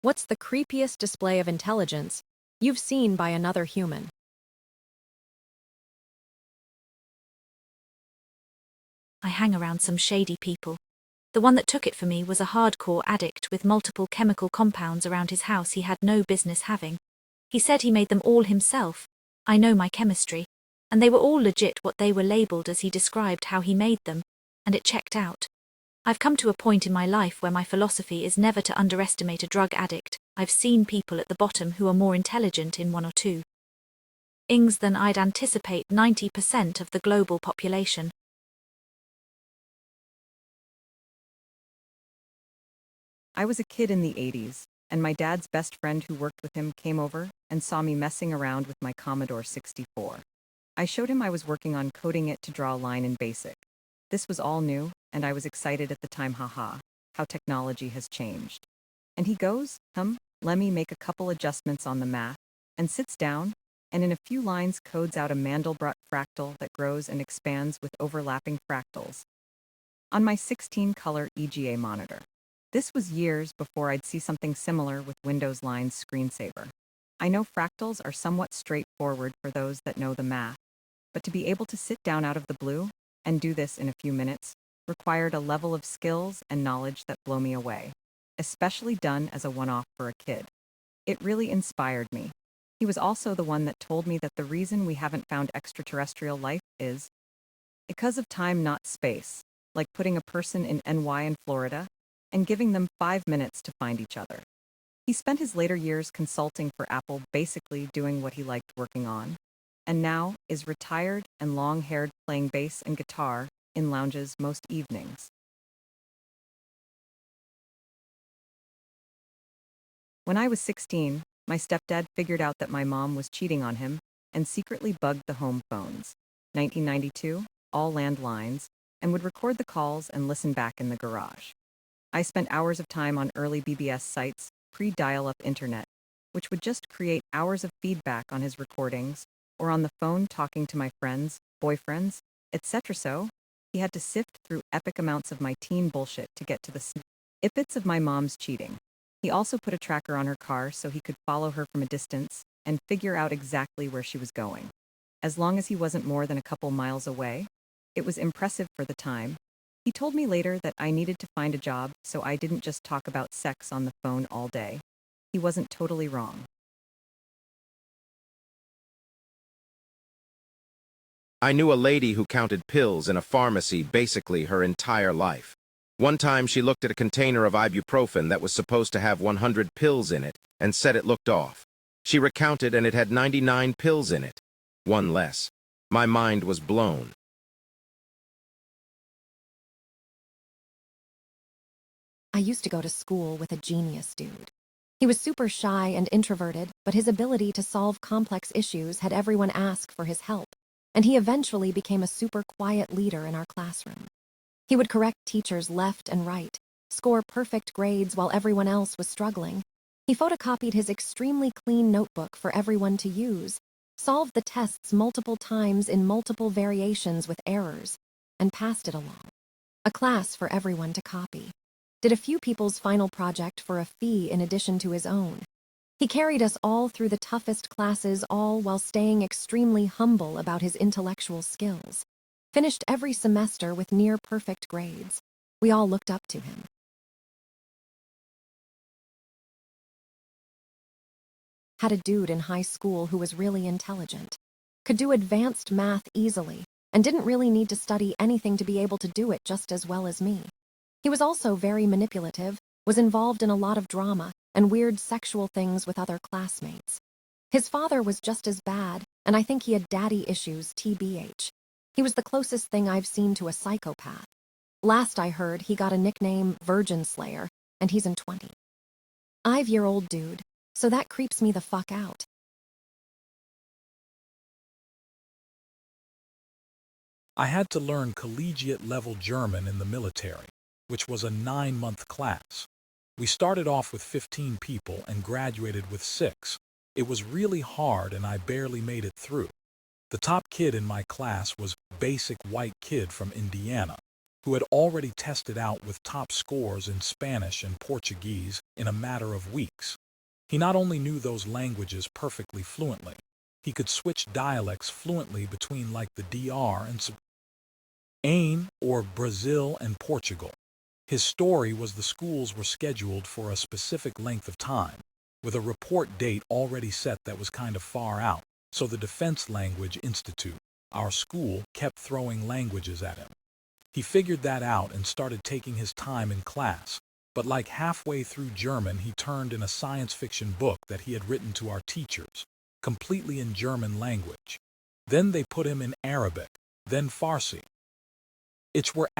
What's the creepiest display of intelligence you've seen by another human? I hang around some shady people. The one that took it for me was a hardcore addict with multiple chemical compounds around his house he had no business having. He said he made them all himself. I know my chemistry. And they were all legit what they were labeled as he described how he made them, and it checked out. I've come to a point in my life where my philosophy is never to underestimate a drug addict. I've seen people at the bottom who are more intelligent in 1 or 2 things than I'd anticipate 90% of the global population. I was a kid in the 80s, and my dad's best friend who worked with him came over and saw me messing around with my Commodore 64. I showed him I was working on coding it to draw a line in BASIC. This was all new, and I was excited at the time, haha, how technology has changed. And he goes, let me make a couple adjustments on the math, and sits down, and in a few lines codes out a Mandelbrot fractal that grows and expands with overlapping fractals on my 16-color EGA monitor. This was years before I'd see something similar with Windows Line's screensaver. I know fractals are somewhat straightforward for those that know the math, but to be able to sit down out of the blue and do this in a few minutes required a level of skills and knowledge that blow me away, especially done as a one-off for a kid. It really inspired me. He was also the one that told me that the reason we haven't found extraterrestrial life is because of time, not space, like putting a person in NY in Florida and giving them 5 minutes to find each other. He spent his later years consulting for Apple, basically doing what he liked working on, and now is retired and long-haired, playing bass and guitar in lounges most evenings. When I was 16, my stepdad figured out that my mom was cheating on him and secretly bugged the home phones. 1992, all landlines, and would record the calls and listen back in the garage. I spent hours of time on early BBS sites, pre-dial-up internet, which would just create hours of feedback on his recordings, or on the phone talking to my friends, boyfriends, etc. So, he had to sift through epic amounts of my teen bullshit to get to the snippets of my mom's cheating. He also put a tracker on her car so he could follow her from a distance and figure out exactly where she was going. As long as he wasn't more than a couple miles away, it was impressive for the time. He told me later that I needed to find a job so I didn't just talk about sex on the phone all day. He wasn't totally wrong. I knew a lady who counted pills in a pharmacy basically her entire life. One time she looked at a container of ibuprofen that was supposed to have 100 pills in it and said it looked off. She recounted and it had 99 pills in it. One less. My mind was blown. I used to go to school with a genius dude. He was super shy and introverted, but his ability to solve complex issues had everyone ask for his help, and he eventually became a super quiet leader in our classroom. He would correct teachers left and right, score perfect grades while everyone else was struggling. He photocopied his extremely clean notebook for everyone to use, solved the tests multiple times in multiple variations with errors, and passed it along. A class for everyone to copy. Did a few people's final project for a fee in addition to his own. He carried us all through the toughest classes, all while staying extremely humble about his intellectual skills. Finished every semester with near-perfect grades. We all looked up to him. Had a dude in high school who was really intelligent. Could do advanced math easily, and didn't really need to study anything to be able to do it just as well as me. He was also very manipulative, was involved in a lot of drama, and weird sexual things with other classmates. His father was just as bad, and I think he had daddy issues, TBH. He was the closest thing I've seen to a psychopath. Last I heard, he got a nickname Virgin Slayer, and he's in 20. 5-year-old dude, so that creeps me the fuck out. I had to learn collegiate-level German in the military, which was a 9-month class. We started off with 15 people and graduated with 6. It was really hard and I barely made it through. The top kid in my class was basic white kid from Indiana. who had already tested out with top scores in Spanish and Portuguese in a matter of weeks. He not only knew those languages perfectly fluently, he could switch dialects fluently between like the DR and Spain or Brazil and Portugal. His story was the schools were scheduled for a specific length of time, with a report date already set that was kind of far out, so the Defense Language Institute, our school, kept throwing languages at him. He figured that out and started taking his time in class, but like halfway through German he turned in a science fiction book that he had written to our teachers, completely in German language. Then they put him in Arabic, then Farsi. Each were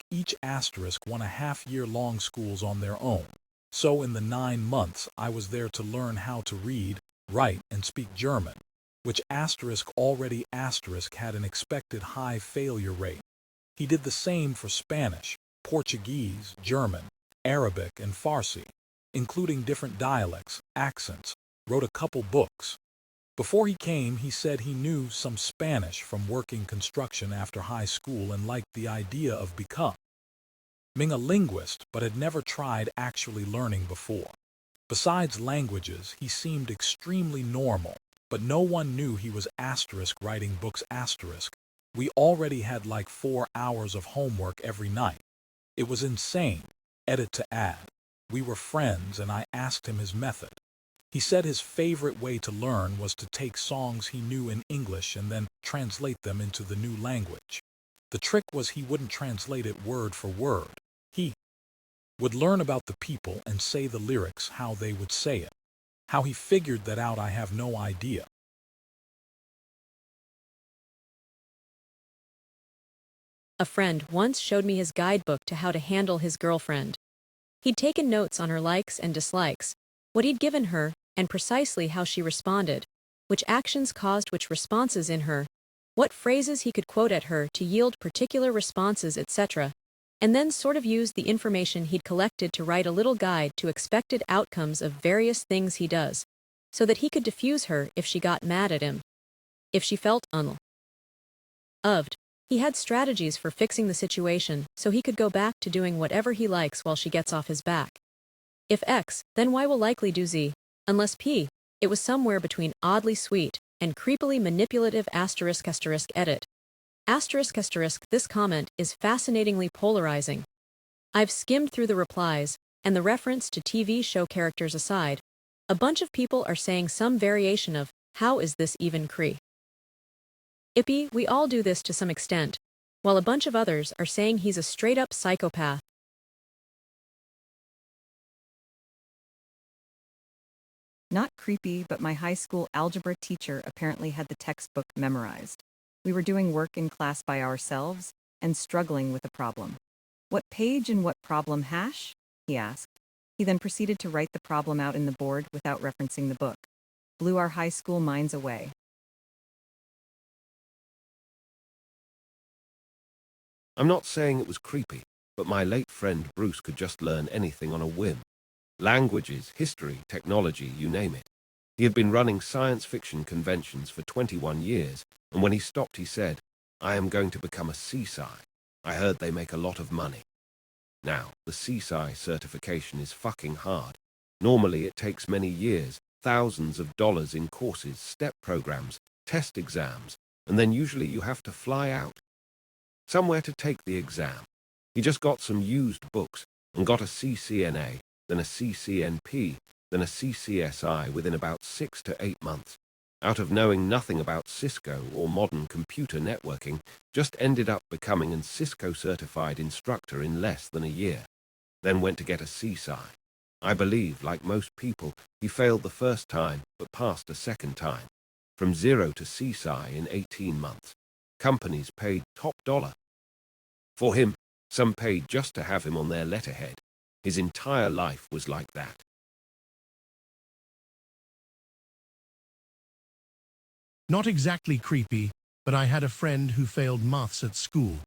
each asterisk 1.5-year-long schools on their own. So in the 9 months I was there to learn how to read, write, and speak German, which already had an expected high failure rate. He did the same for Spanish, Portuguese, German, Arabic, and Farsi, including different dialects, accents, wrote a couple books. Before he came, he said he knew some Spanish from working construction after high school and liked the idea of becoming a linguist, but had never tried actually learning before. Besides languages, he seemed extremely normal, but no one knew he was writing books . We already had like 4 hours of homework every night. It was insane, edit to add. We were friends and I asked him his method. He said his favorite way to learn was to take songs he knew in English and then translate them into the new language. The trick was he wouldn't translate it word for word. He would learn about the people and say the lyrics how they would say it. How he figured that out I have no idea. A friend once showed me his guidebook to how to handle his girlfriend. He'd taken notes on her likes and dislikes, what he'd given her, and precisely how she responded, which actions caused which responses in her, what phrases he could quote at her to yield particular responses, etc., and then sort of used the information he'd collected to write a little guide to expected outcomes of various things he does, so that he could diffuse her if she got mad at him. If she felt unloved, he had strategies for fixing the situation so he could go back to doing whatever he likes while she gets off his back. If X, then Y will likely do Z, unless P, it was somewhere between oddly sweet and creepily manipulative edit. This comment is fascinatingly polarizing. I've skimmed through the replies, and the reference to TV show characters aside, a bunch of people are saying some variation of, how is this even creepy? We all do this to some extent, while a bunch of others are saying he's a straight-up psychopath. Not creepy, but my high school algebra teacher apparently had the textbook memorized. We were doing work in class by ourselves and struggling with a problem. What page and what problem hash? He asked. He then proceeded to write the problem out in the board without referencing the book. Blew our high school minds away. I'm not saying it was creepy, but my late friend Bruce could just learn anything on a whim. Languages, history, technology, you name it. He had been running science fiction conventions for 21 years, and when he stopped he said, I am going to become a CSI. I heard they make a lot of money. Now, the CSI certification is fucking hard. Normally it takes many years, thousands of dollars in courses, step programs, test exams, and then usually you have to fly out somewhere to take the exam. He just got some used books and got a CCNA, then a CCNP, then a CCSI within about 6 to 8 months. Out of knowing nothing about Cisco or modern computer networking, just ended up becoming a Cisco certified instructor in less than a year. Then went to get a CSI. I believe, like most people, he failed the first time but passed a second time. From 0 to CSI in 18 months. Companies paid top dollar. For him, some paid just to have him on their letterhead. His entire life was like that. Not exactly creepy, but I had a friend who failed maths at school.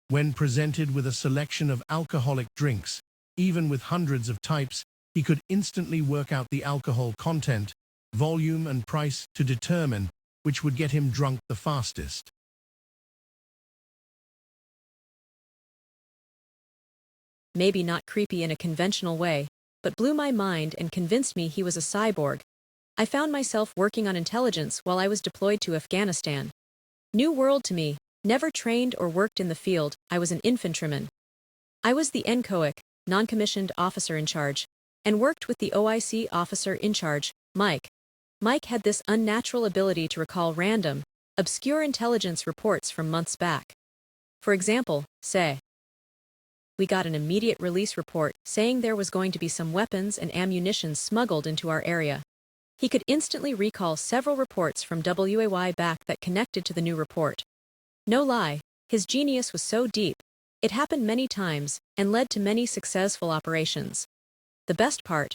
When presented with a selection of alcoholic drinks, even with hundreds of types, he could instantly work out the alcohol content, volume and price to determine which would get him drunk the fastest. maybe not creepy in a conventional way, but blew my mind and convinced me he was a cyborg. I found myself working on intelligence while I was deployed to Afghanistan. New world to me, never trained or worked in the field, I was an infantryman. I was the NCOIC, non-commissioned officer in charge, and worked with the OIC officer in charge, Mike. Mike had this unnatural ability to recall random, obscure intelligence reports from months back. For example, say, we got an immediate release report saying there was going to be some weapons and ammunition smuggled into our area. He could instantly recall several reports from WAY back that connected to the new report. No lie, his genius was so deep, it happened many times and led to many successful operations. The best part,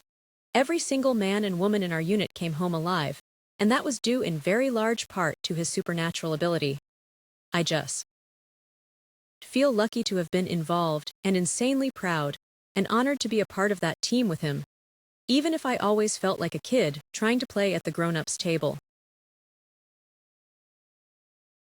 every single man and woman in our unit came home alive, and that was due in very large part to his supernatural ability. I just feel lucky to have been involved and insanely proud and honored to be a part of that team with him, even if I always felt like a kid trying to play at the grown-ups table.